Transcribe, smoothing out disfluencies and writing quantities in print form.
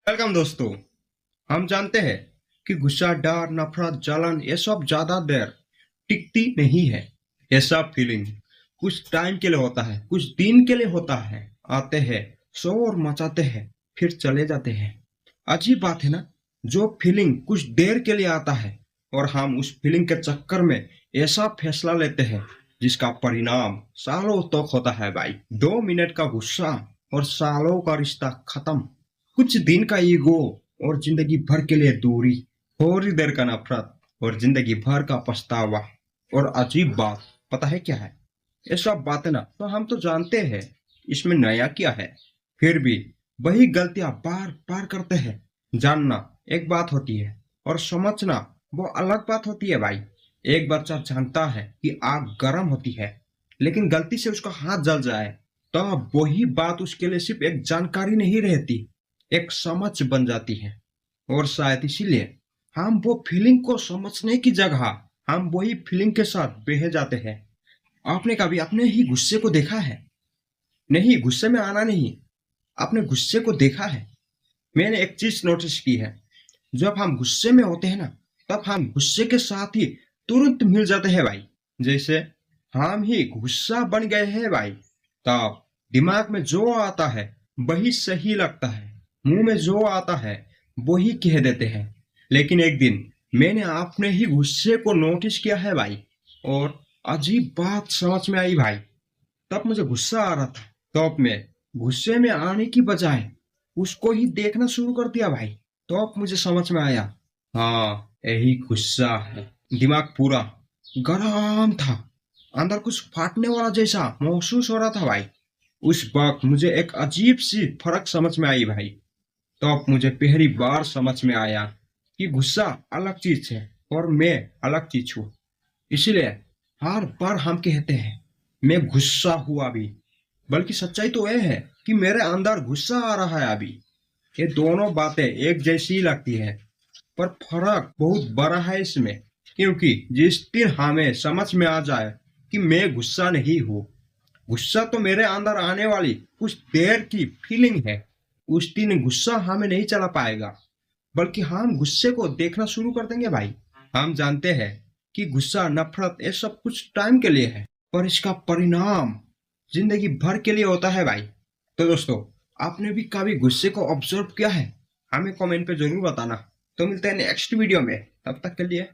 Welcome दोस्तों। हम जानते हैं कि गुस्सा, डर, नफरत, जलन ये सब ज्यादा देर टिकती नहीं है। ये सब फीलिंग कुछ टाइम के लिए होता है, कुछ दिन के लिए होता है। आते हैं, शोर मचाते हैं, फिर चले जाते हैं। अजीब बात है ना, जो फीलिंग कुछ देर के लिए आता है और हम उस फीलिंग के चक्कर में ऐसा फैसला लेते हैं जिसका परिणाम सालों तक होता है भाई। 2 मिनट का गुस्सा और सालों का रिश्ता खत्म। कुछ दिन का ईगो और जिंदगी भर के लिए दूरी। थोड़ी देर का नफरत और जिंदगी भर का पछतावा। और अजीब बात पता है क्या है? ये सब बातें ना तो हम तो जानते हैं, इसमें नया क्या है। फिर भी वही गलतियां बार बार करते हैं। जानना एक बात होती है और समझना वो अलग बात होती है भाई। एक बच्चा जानता है कि आग गर्म होती है, लेकिन गलती से उसका हाथ जल जाए तो वही बात उसके लिए सिर्फ एक जानकारी नहीं रहती, एक समझ बन जाती है। और शायद इसीलिए हम वो फीलिंग को समझने की जगह हम वही फीलिंग के साथ बह जाते हैं। आपने कभी अपने ही गुस्से को देखा है? नहीं, गुस्से में आना नहीं, आपने गुस्से को देखा है? मैंने एक चीज नोटिस की है, जब हम गुस्से में होते हैं ना, तब हम गुस्से के साथ ही तुरंत मिल जाते हैं भाई। जैसे हम ही गुस्सा बन गए हैं भाई। तब दिमाग में जो आता है वही सही लगता है, मुंह में जो आता है वही कह देते हैं। लेकिन एक दिन मैंने अपने ही गुस्से को नोटिस किया है भाई, और अजीब बात समझ में आई भाई। तब मुझे गुस्सा आ रहा था, तब मैं गुस्से में आने की बजाय उसको ही देखना शुरू कर दिया भाई। तो अब मुझे समझ में आया, हाँ यही गुस्सा है। दिमाग पूरा गरम था, अंदर कुछ फाटने वाला जैसा महसूस हो रहा था भाई। उस वक्त मुझे एक अजीब सी फर्क समझ में आई भाई। तो अब मुझे पहली बार समझ में आया कि गुस्सा अलग चीज है और मैं अलग चीज हूँ। इसलिए हर बार हम कहते हैं मैं गुस्सा हुआ अभी, बल्कि सच्चाई तो यह है कि मेरे अंदर गुस्सा आ रहा है अभी। ये दोनों बातें एक जैसी ही लगती है, पर फर्क बहुत बड़ा है इसमें। क्योंकि जिस दिन हमें समझ में आ जाए कि मैं गुस्सा नहीं हूँ, गुस्सा तो मेरे अंदर आने वाली कुछ देर की फीलिंग है, उस दिन गुस्सा हमें नहीं चला पाएगा, बल्कि हम गुस्से को देखना शुरू कर देंगे भाई। हम जानते हैं कि गुस्सा, नफरत ये सब कुछ टाइम के लिए है, पर इसका परिणाम जिंदगी भर के लिए होता है भाई। तो दोस्तों, आपने भी कभी गुस्से को ऑब्जर्व किया है? हमें कमेंट पे जरूर बताना। तो मिलते हैं नेक्स्ट वीडियो में, तब तक के लिए